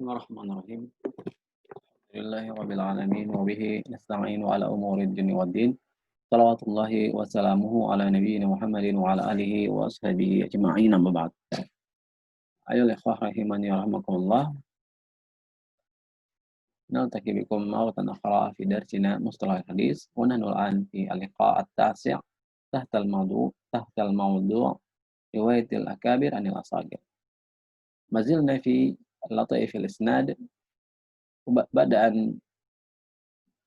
Bismillahirrahmanirrahim. Alhamdulillahi rabbil alamin wa bihi nasta'inu ala umuri dunya waddin. Shalawatullahi wa salamuhu ala nabiyyina Muhammadin wa ala alihi wa ashabihi ajma'in amma ba'd. Ayo ikhwah rahimani wa rahmakumullah. Naltaqi bikum marratan ukhra fi darsina mustalah hadis wa nahnu al'an fi al-liqa' at-tasi' tahta al-mawdu' riwayat al-akabir anil asagir. Mazilna fi lataif al-isnad بعد أن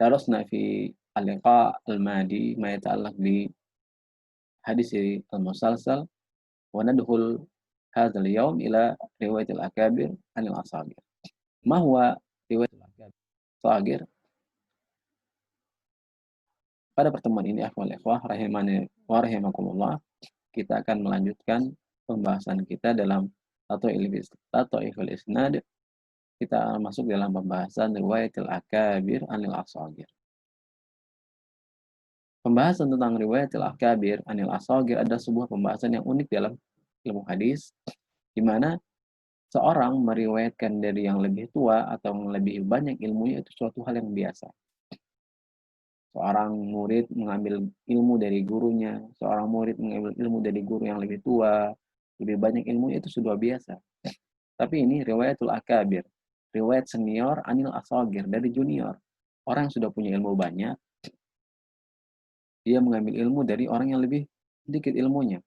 درسنا في اللقاء الماضي ما يتعلق بحديث المسلسل وندخل هذا اليوم إلى رواية الأكابر عن الأصاغر. ما هو رواية الأكابر الأصاغر؟ Pada pertemuan ini akhwal ikhwah rahimani wa rahimakumullah, kita akan melanjutkan pembahasan kita dalam Lataiful Isnad. Kita masuk dalam pembahasan riwayatil akabir anil asagir. Pembahasan tentang riwayatil akabir anil asagir adalah sebuah pembahasan yang unik dalam ilmu hadis, di mana seorang meriwayatkan dari yang lebih tua atau yang lebih banyak ilmunya itu suatu hal yang biasa. Seorang murid mengambil ilmu dari gurunya, seorang murid mengambil ilmu dari guru yang lebih tua, lebih banyak ilmunya itu sudah biasa. Tapi ini riwayatul akabir, riwayat senior anil asagir, dari junior. Orang yang sudah punya ilmu banyak, dia mengambil ilmu dari orang yang lebih sedikit ilmunya.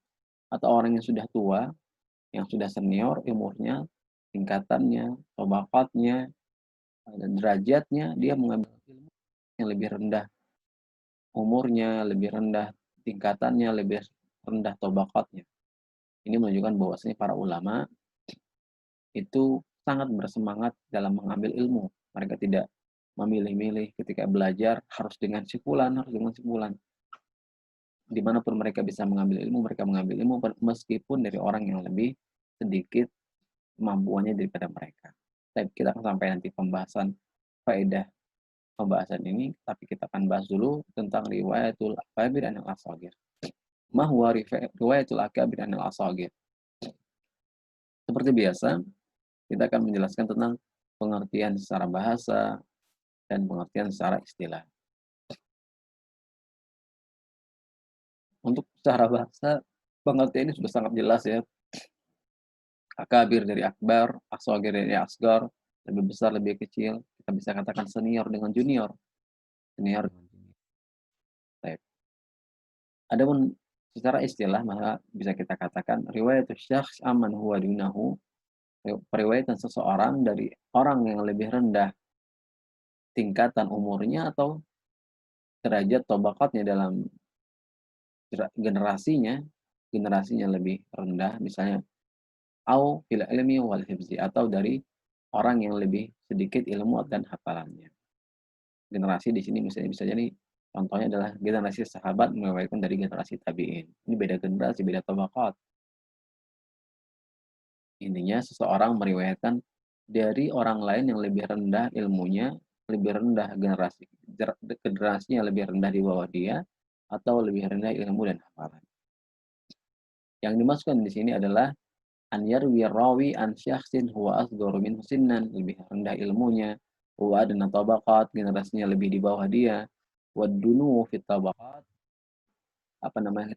Atau orang yang sudah tua, yang sudah senior ilmunya, tingkatannya, tabaqatnya, dan derajatnya, dia mengambil ilmu yang lebih rendah umurnya, lebih rendah tingkatannya, lebih rendah tabaqatnya. Ini menunjukkan bahwasanya para ulama itu sangat bersemangat dalam mengambil ilmu. Mereka tidak memilih-milih ketika belajar, harus dengan sipulan, harus dengan sipulan. Dimanapun mereka bisa mengambil ilmu, mereka mengambil ilmu meskipun dari orang yang lebih sedikit kemampuannya daripada mereka. Kita akan sampai nanti pembahasan faedah pembahasan ini, tapi kita akan bahas dulu tentang riwayatul akabir anil asagir. Ma huwa riwayatul akabir anil asagir? Seperti biasa, kita akan menjelaskan tentang pengertian secara bahasa dan pengertian secara istilah. Untuk secara bahasa, pengertian ini sudah sangat jelas ya. Akabir dari akbar, asagir dari asgar, lebih besar, lebih kecil. Kita bisa katakan senior dengan junior. Senior dengan junior. Baik. Adapun secara istilah, maka bisa kita katakan riwayat syakhs amman huwa dunahu, periwayatan seseorang dari orang yang lebih rendah tingkatan umurnya atau derajat tabaqatnya dalam generasinya, generasinya lebih rendah, misalnya au fil ilmi wal hifzi, atau dari orang yang lebih sedikit ilmu dan hafalannya. Generasi di sini misalnya bisa jadi contohnya adalah generasi sahabat meriwayatkan dari generasi tabi'in. Ini beda generasi, beda tabaqat. Intinya seseorang meriwayatkan dari orang lain yang lebih rendah ilmunya, lebih rendah generasinya lebih rendah di bawah dia, atau lebih rendah ilmu dan hafalan. Yang dimaksudkan di sini adalah an yarwi rawi an syakhsin huwa asgharu minhu sinnan, lebih rendah ilmunya, wa adna tabaqat, generasinya lebih di bawah dia, wa dunu fit tabaqat,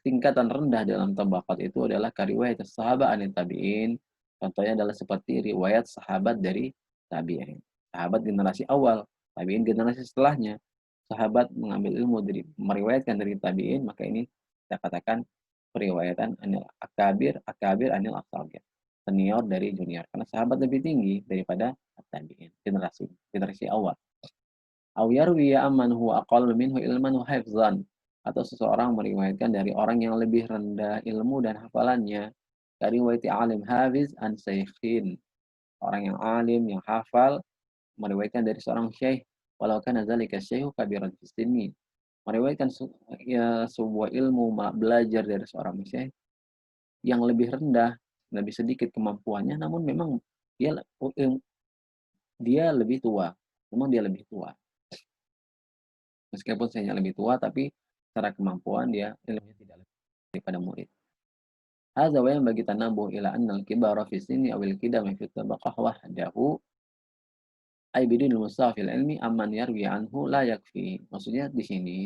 tingkatan rendah dalam tabaqat itu adalah kariwayat sahabat anit tabi'in. Contohnya adalah seperti riwayat sahabat dari tabi'in. Sahabat generasi awal, tabi'in generasi setelahnya. Sahabat mengambil ilmu dari meriwayatkan dari tabi'in, maka ini kita katakan periwayatan anil akabir anil asagir. Senior dari junior, karena sahabat lebih tinggi daripada tabi'in, generasi awal. Aw yarwi amman huwa aqallu minhu ilman wa hifzan, atau seseorang meriwayatkan dari orang yang lebih rendah ilmu dan hafalannya, dari riwayat alim hafiz an syaikhin, orang yang alim yang hafal meriwayatkan dari seorang syekh, walau kana dzalika syaikhu kabiran fi sinni, meriwayatkan sebuah ilmu belajar dari seorang syekh yang lebih rendah, lebih sedikit kemampuannya, namun memang dia dia lebih tua, memang dia lebih tua. Meskipun saya lebih tua, tapi secara kemampuan dia ilmunya tidak lebih daripada murid. Hadza wa yanbaghi tanabuh ila anna al-kibara fi sinni aw al-qidama fi tabaqah wahdahu Ai bidunil mustawa fil ilmi amman yarwi anhu la yakfi. Maksudnya di sini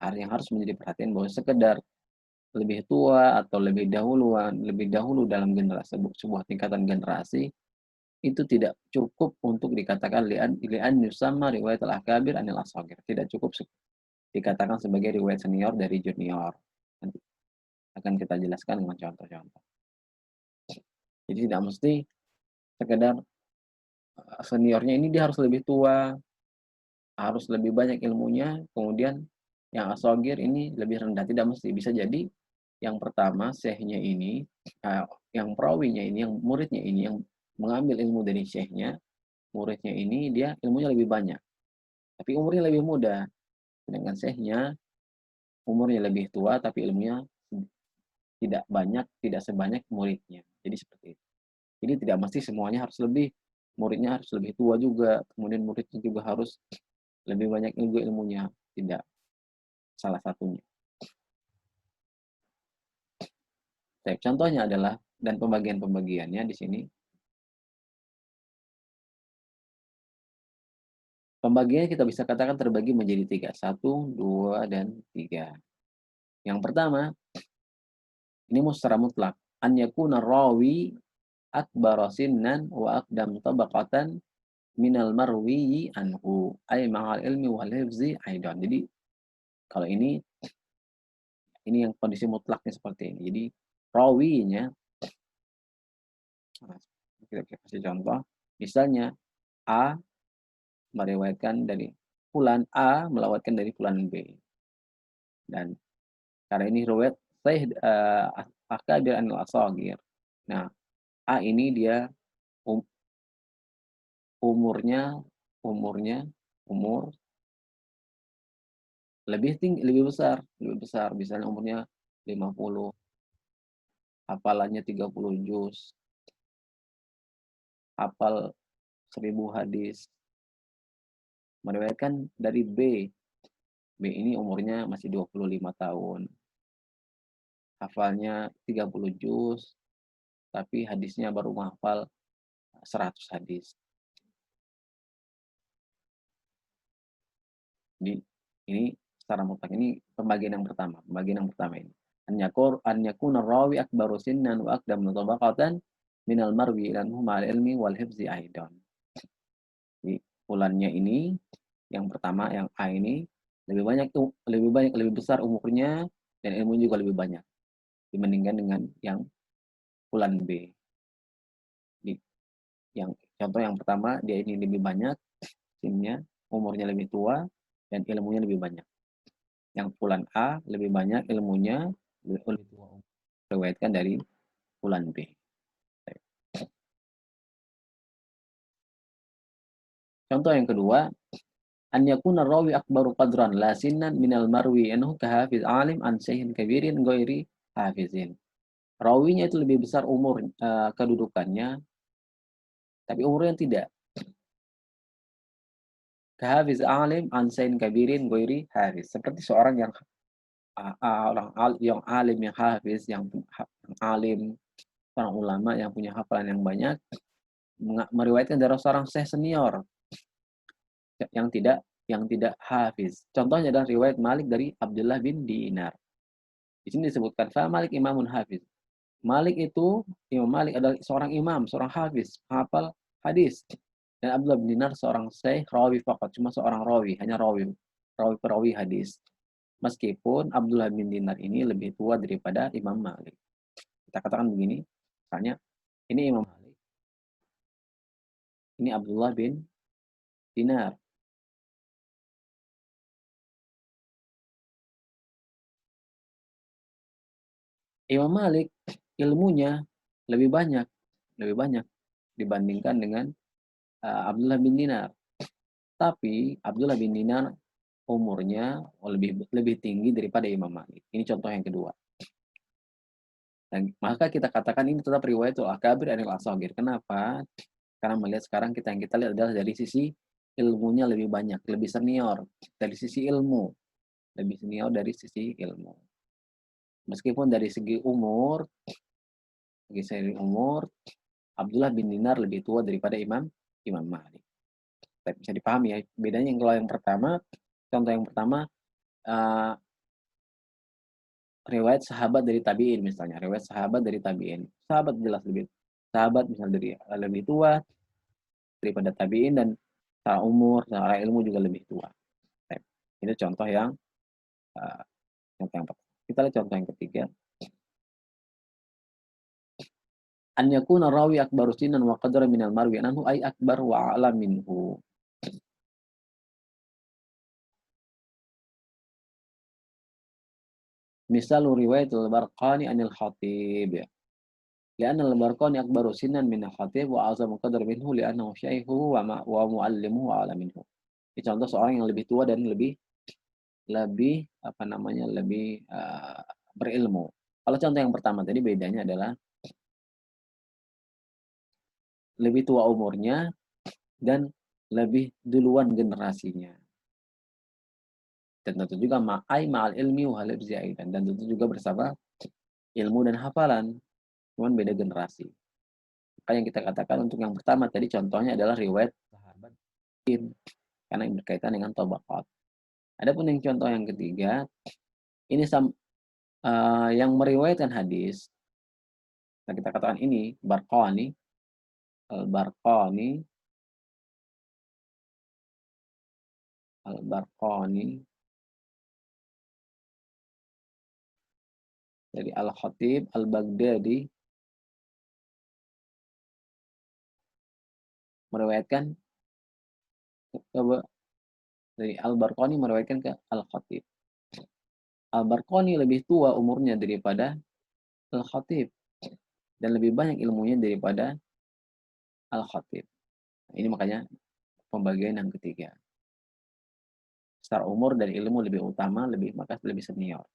yang harus menjadi perhatian bahwa sekedar lebih tua atau lebih dahulu dalam generasi sebuah tingkatan generasi itu tidak cukup untuk dikatakan li'an yusamma riwayat al-akabir anil asagir. Tidak cukup dikatakan sebagai riwayat senior dari junior. Nanti akan kita jelaskan dengan contoh-contoh. Jadi tidak mesti sekedar seniornya ini dia harus lebih tua, harus lebih banyak ilmunya, kemudian yang asogir ini lebih rendah. Tidak mesti. Bisa jadi yang pertama syekhnya ini, yang perawinya ini, yang muridnya ini, yang mengambil ilmu dari syekhnya, muridnya ini dia ilmunya lebih banyak. Tapi umurnya lebih muda. Sedangkan syekhnya umurnya lebih tua, tapi ilmunya tidak banyak, tidak sebanyak muridnya. Jadi seperti itu. Jadi tidak mesti semuanya harus lebih, muridnya harus lebih tua juga, kemudian muridnya juga harus lebih banyak ilmunya. Tidak, salah satunya. Baik, contohnya adalah, dan pembagian-pembagiannya di sini. Pembagiannya kita bisa katakan terbagi menjadi 3. 1, 2, dan 3. Yang pertama, ini secara mutlak. An yakuna rawi akbar sinnan wa aqdam tabaqatan minal marwiyi anhu ay ma'al ilmi wal hifzi aidan. Jadi kalau ini yang kondisi mutlaknya seperti ini. Jadi rawinya, kita kasih contoh, misalnya A meriwayatkan dari fulan A melawatkan dari fulan B. Dan karena ini riwayat sahih akabir anil asagir. Nah, A ini dia um, umur lebih tinggi, lebih besar, misalnya umurnya 50, hafalannya 30 juz, hafal 1000 hadis, meriwayatkan dari B. B ini umurnya masih 25 tahun, hafalnya 30 juz, tapi hadisnya baru menghafal 100 hadis. Jadi ini secara mutlak, ini pembagian yang pertama. Pembagian yang pertama ini. An yakuna rawi akbaru sinnan wa aqdam tabaqatan minal marwi ilanhu ma'al ilmi wal hifzi aidan. Jadi fulannya ini yang pertama, yang A ini lebih besar umurnya dan ilmu juga lebih banyak dibandingkan dengan yang fulan B. Jadi, yang contoh yang pertama dia ini lebih banyak sinnya, umurnya lebih tua dan ilmunya lebih banyak. Yang fulan A lebih banyak ilmunya, lebih tua, diriwayatkan dari fulan B. Contoh yang kedua, an yakuna rawi akbaru qadran la sinnan minal marwi anhu kahafiz alim an syekhin kabirin ghairi hafizin. Rawinya itu lebih besar umur kedudukannya, tapi umurnya tidak. Kahafiz alim an syekhin kabirin ghairi hafiz. Seperti seorang yang alim, yang hafiz, yang alim, seorang ulama yang punya hafalan yang banyak, meriwayatkan dari seorang syekh senior yang tidak hafiz. Contohnya adalah riwayat Malik dari Abdullah bin Dinar. Di sini disebutkan fa Malik imamun hafiz. Malik itu, Imam Malik adalah seorang imam, seorang hafiz, hafal hadis. Dan Abdullah bin Dinar seorang syekh rawi faqat, cuma seorang rawi, hanya perawi hadis. Meskipun Abdullah bin Dinar ini lebih tua daripada Imam Malik. Kita katakan begini, misalnya ini Imam Malik, ini Abdullah bin Dinar. Imam Malik ilmunya lebih banyak, lebih banyak dibandingkan dengan Abdullah bin Dinar. Tapi Abdullah bin Dinar umurnya lebih tinggi daripada Imam Malik. Ini contoh yang kedua. Dan maka kita katakan ini tetap riwayatul akabir anil asagir. Kenapa? Karena melihat sekarang yang kita lihat adalah dari sisi ilmunya lebih banyak, lebih senior dari sisi ilmu, lebih senior dari sisi ilmu. Meskipun dari segi umur, Abdullah bin Dinar lebih tua daripada Imam Malik. Bisa dipahami ya. Bedanya kalau yang pertama, contoh yang pertama, eee, riwayat sahabat dari tabi'in misalnya, riwayat sahabat dari tabi'in. Sahabat jelas lebih sahabat misal dari lebih tua daripada tabi'in dan secara umur, secara ilmu juga lebih tua. Ini contoh yang, eee, contoh yang pertama. Kita lihat contoh yang ketiga. An yakuna rawi akbaru sinan wa qadra minal marwi anhu ay akbar wa a'lam minhu. Misal riwayat al-Barqani anil Khatib. لأن البرقاني أكبر سنا من الخطيب وأعظم قدر منه لأنه شيخه ومعلمه وأعلم منه. Ini contoh seorang yang lebih tua dan lebih lebih apa namanya lebih berilmu. Kalau contoh yang pertama tadi bedanya adalah lebih tua umurnya dan lebih duluan generasinya. Dan tentu juga ma'al ilmi wa hal dan tentu juga bersama ilmu dan hafalan, cuman beda generasi. Maka yang kita katakan untuk yang pertama tadi contohnya adalah riwayat sahabat karena yang berkaitan dengan tabaqat. Adapun yang contoh yang ketiga, ini yang meriwayatkan hadis, nah kita katakan ini Barqani, Al-Barqani, Al-Barqani dari Al-Khatib, Al-Baghdadi meriwayatkan dari Al-Barqani meriwayatkan ke Al-Khatib. Al-Barqani lebih tua umurnya daripada Al-Khatib dan lebih banyak ilmunya daripada Al-Khatib. Ini makanya pembagian yang ketiga. Secara umur dan ilmu lebih utama, maka lebih senior.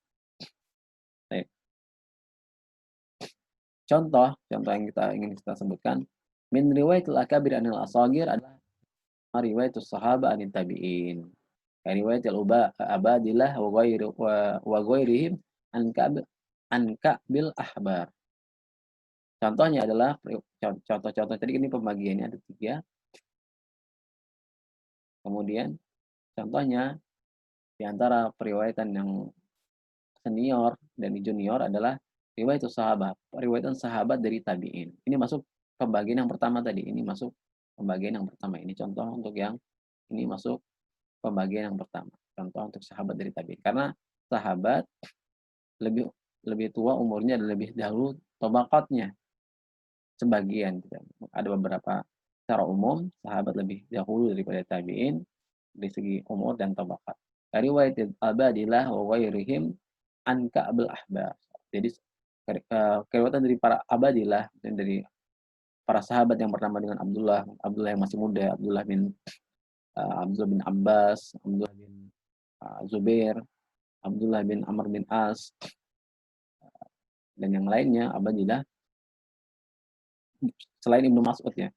Baik. Contoh yang ingin kita sebutkan, min riwayatil akabir anil asagir adalah riwayatus sahaba anil tabi'in. Riwayatil abadilah wa ghairihim an ka'bil ahbar. Contohnya adalah contoh-contoh tadi ini pembagiannya ada 3. Kemudian contohnya di antara periwayatan yang senior dan junior adalah riwayatan sahabat dari tabi'in. Ini masuk pembagian yang pertama tadi. Ini masuk pembagian yang pertama. Ini contoh untuk yang ini masuk pembagian yang pertama. Contoh untuk sahabat dari tabi'in. Karena sahabat lebih lebih tua umurnya dan lebih dahulu tabaqatnya. Sebagian ada beberapa secara umum sahabat lebih dahulu daripada tabi'in dari segi umur dan tabaqat. Riwayat abadillah wa ghairihim an ka'bil ahbar. Jadi keriwayatan dari para abadilah dan dari para sahabat yang pertama dengan Abdullah yang masih muda, Abdullah bin Abbas, Abdullah bin Zubair, Abdullah bin Amr bin As dan yang lainnya abadilah selain Ibnu Mas'ud ya.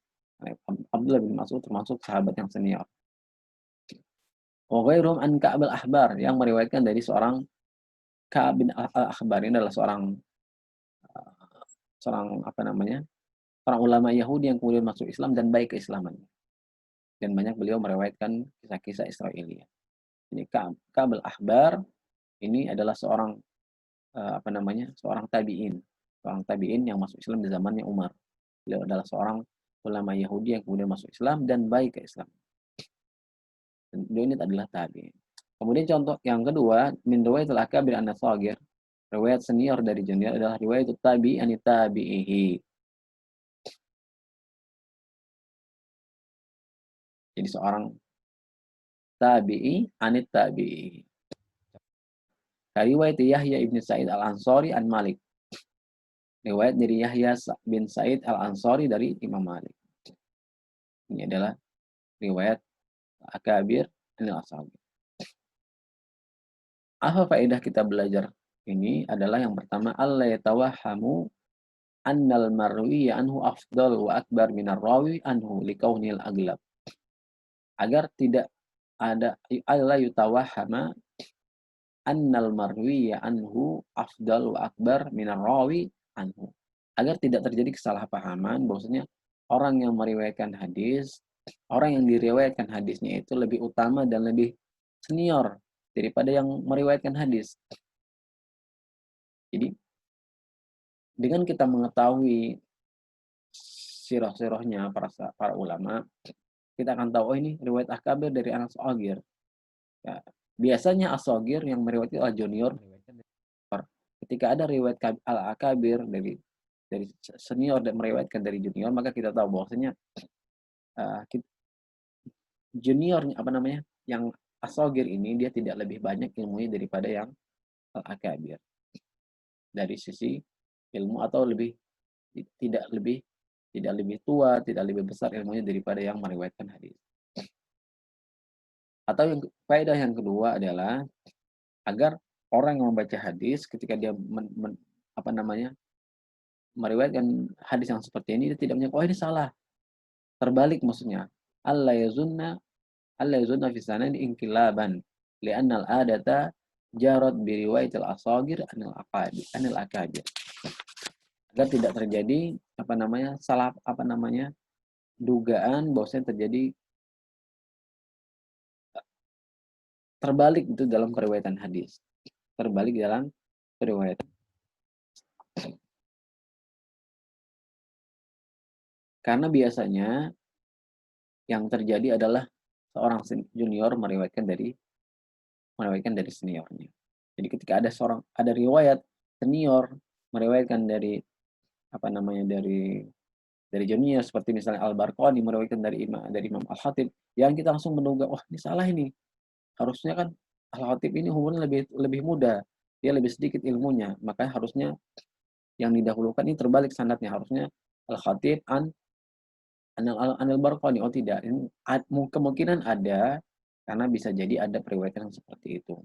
Abdullah bin Mas'ud termasuk sahabat yang senior. Wa ghairum an Ka'ab al-Ahbar yang meriwayatkan dari seorang Ka'ab bin al-Ahbar. Ini adalah seorang apa namanya? Seorang ulama Yahudi yang kemudian masuk Islam dan baik keislamannya. Dan banyak beliau meriwayatkan kisah-kisah Israiliyah. Ini Ka'ab al-Ahbar ini adalah seorang apa namanya? Seorang tabi'in yang masuk Islam di zamannya Umar. Beliau adalah seorang ulama Yahudi yang kemudian masuk Islam dan baik ke Islam. Dan beliau ini adalah tabi'in. Kemudian contoh yang kedua, min riwayatil akabir an-nasagir. Riwayat senior dari junior adalah riwayat tabi'i an tabi'ihi. Jadi seorang tabi'i anit tabi'i. Riwayat Yahya ibn Sa'id al-Ansari an Malik. Riwayat dari Yahya bin Sa'id al-Ansari dari Imam Malik. Ini adalah riwayat akabir anil asagir. Apa faedah kita belajar ini adalah yang pertama alla yatawahhamu annal marwi anhu afdal wa akbar minar rawi anhu likaunil aglab. Agar tidak ada alla yutawahhama annal marwi anhu afdal wa akbar minar rawi anhu. Agar tidak terjadi kesalahpahaman bahwasanya orang yang meriwayatkan hadis orang yang diriwayatkan hadisnya itu lebih utama dan lebih senior daripada yang meriwayatkan hadis. Jadi dengan kita mengetahui sirah-sirahnya para ulama, kita akan tahu, oh ini riwayat akabir dari anak shogir. Ya, biasanya as-shogir yang meriwayatkan adalah junior. Ketika ada riwayat al-akabir dari senior dan meriwayatkan dari junior, maka kita tahu bahwasanya uh, juniornya yang as-shogir ini dia tidak lebih banyak ilmunya daripada yang al-akabir dari sisi ilmu, atau tidak lebih tidak lebih tua, tidak lebih besar ilmunya daripada yang meriwayatkan hadis. Atau faedah yang kedua adalah agar orang yang membaca hadis ketika dia meriwayatkan hadis yang seperti ini, dia tidak menyangka, oh ini salah. Terbalik maksudnya. Allah yazunna fi sanad inqilaban li'anna al-adata jarat bi riwayatil asagir anil akabir. Agar tidak terjadi salah dugaan bahwasanya terjadi terbalik itu dalam periwayatan hadis. Terbalik dalam periwayatan. Karena biasanya yang terjadi adalah seorang junior meriwayatkan dari seniornya. Jadi ketika ada riwayat senior meriwayatkan dari dari junior, seperti misalnya Al-Barqani meriwayatkan dari Imam Al-Khatib, yang kita langsung menduga, wah ini salah ini. Harusnya kan Al-Khatib ini umurnya lebih muda, dia lebih sedikit ilmunya, maka harusnya yang didahulukan ini terbalik sanadnya, harusnya Al-Khatib Anil Barqani. Oh tidak, ini kemungkinan ada, karena bisa jadi ada periwayatan yang seperti itu.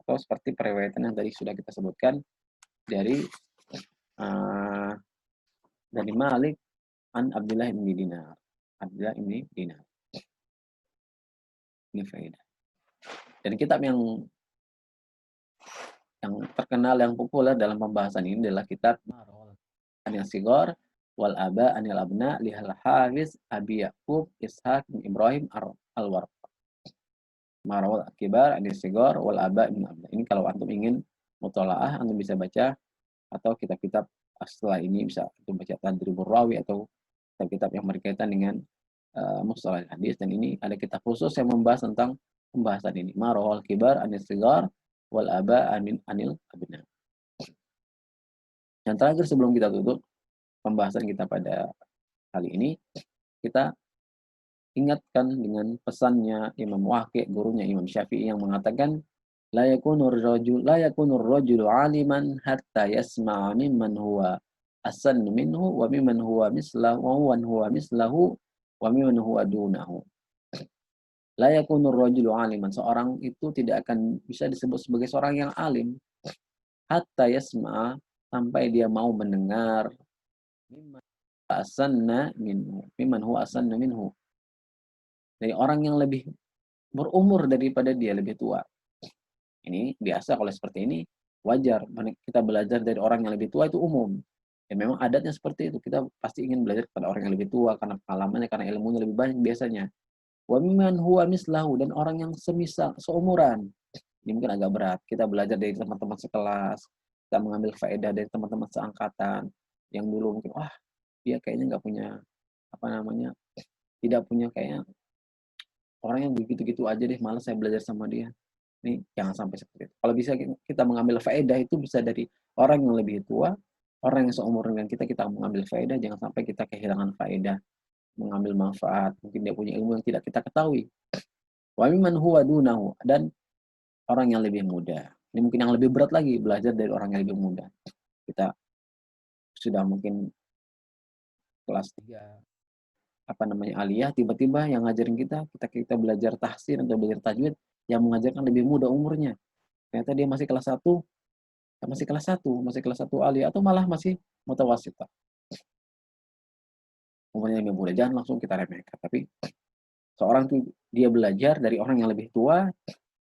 Atau seperti periwayatan yang tadi sudah kita sebutkan dari Malik an Abdullah bin Dinar. Abdullah bin Dinar. Ini faedah. Dan kitab yang terkenal, yang populer dalam pembahasan ini adalah kitab Anil Sigor wal Aba Anil Abna lihal Hafiz Abi Yaqub Ishaq bin Ibrahim Al-Warq. Marawal Akibar Anil Sigor wal Aba bin Abna. Ini kalau antum ingin mutolaah, antum bisa baca, atau kitab-kitab setelah ini bisa antum baca Tadribur Rawi atau kitab-kitab yang berkaitan dengan mustalah hadis. Dan ini ada kitab khusus yang membahas tentang pembahasan ini. Marawal Kibar Anil Sigar wal Aba Anil Abna. Yang terakhir sebelum kita tutup pembahasan kita pada kali ini, kita ingatkan dengan pesannya Imam Waqi', gurunya Imam Syafi'i, yang mengatakan la yakunur rajulu aliman hatta yasma'a mimman huwa asan minhu wa mimman huwa mislahu wa mimman huwa dunahu. La yakunur rajulu aliman, seorang itu tidak akan bisa disebut sebagai seorang yang alim hatta yasma'a, sampai dia mau mendengar mimman huwa asanna minhu, dari orang yang lebih berumur daripada dia, lebih tua. Ini biasa, kalau seperti ini wajar. Kita belajar dari orang yang lebih tua itu umum. Ya memang adatnya seperti itu. Kita pasti ingin belajar kepada orang yang lebih tua karena pengalamannya, karena ilmunya lebih banyak biasanya. Wa mimman huwa mislahu, dan orang yang seumuran. Ini mungkin agak berat. Kita belajar dari teman-teman sekelas, kita mengambil faedah dari teman-teman seangkatan yang dulu mungkin, wah dia kayaknya nggak punya tidak punya, kayaknya orang yang begitu-gitu aja deh, malas saya belajar sama dia. Ini jangan sampai seperti itu. Kalau bisa kita mengambil faedah itu bisa dari orang yang lebih tua, orang yang seumur dengan kita mengambil faedah. Jangan sampai kita kehilangan faedah, mengambil manfaat. Mungkin dia punya ilmu yang tidak kita ketahui. Wa mimman huwa dunahu, dan orang yang lebih muda. Ini mungkin yang lebih berat lagi, belajar dari orang yang lebih muda. Kita sudah mungkin kelas 3 aliyah, tiba-tiba yang ngajarin kita belajar tahsin atau belajar tajwid, yang mengajarkan lebih muda umurnya. Ternyata dia masih kelas 1, masih kelas 1 aliyah, atau malah masih mutawasithah. Umurnya lebih muda, jangan langsung kita remehkan. Tapi seorang itu dia belajar dari orang yang lebih tua,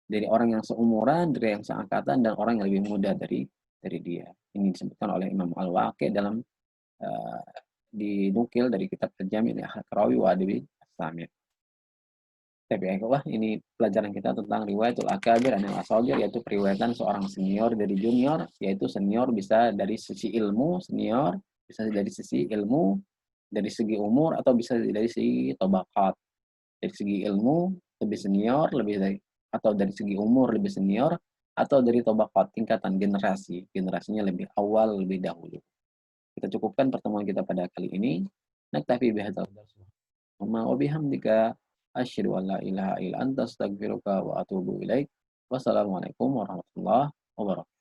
dari orang yang seumuran, dari yang seangkatan, dan orang yang lebih muda dari dia. Ini disebutkan oleh Imam Al-Waqi' dalam dinukil dari kitab Al-Jami' li Al-Qarawi wa Adabi As-Sami'. Tapi ikhwah, ini pelajaran kita tentang riwayatul akabir anil asagir, yaitu periwayatan seorang senior dari junior, yaitu senior bisa dari sisi ilmu, senior bisa dari sisi ilmu, dari segi umur, atau bisa dari segi tobakat. Dari segi ilmu lebih senior, lebih dari, atau dari segi umur lebih senior, atau dari tobakat tingkatan generasi, generasinya lebih awal, lebih dahulu. Kita cukupkan pertemuan kita pada kali ini. Naktafi bihadzal wa bihamdika asyhadu an la ilaha illa anta astaghfiruka wa atubu ilaik. Wassalamualaikum warahmatullahi wabarakatuh.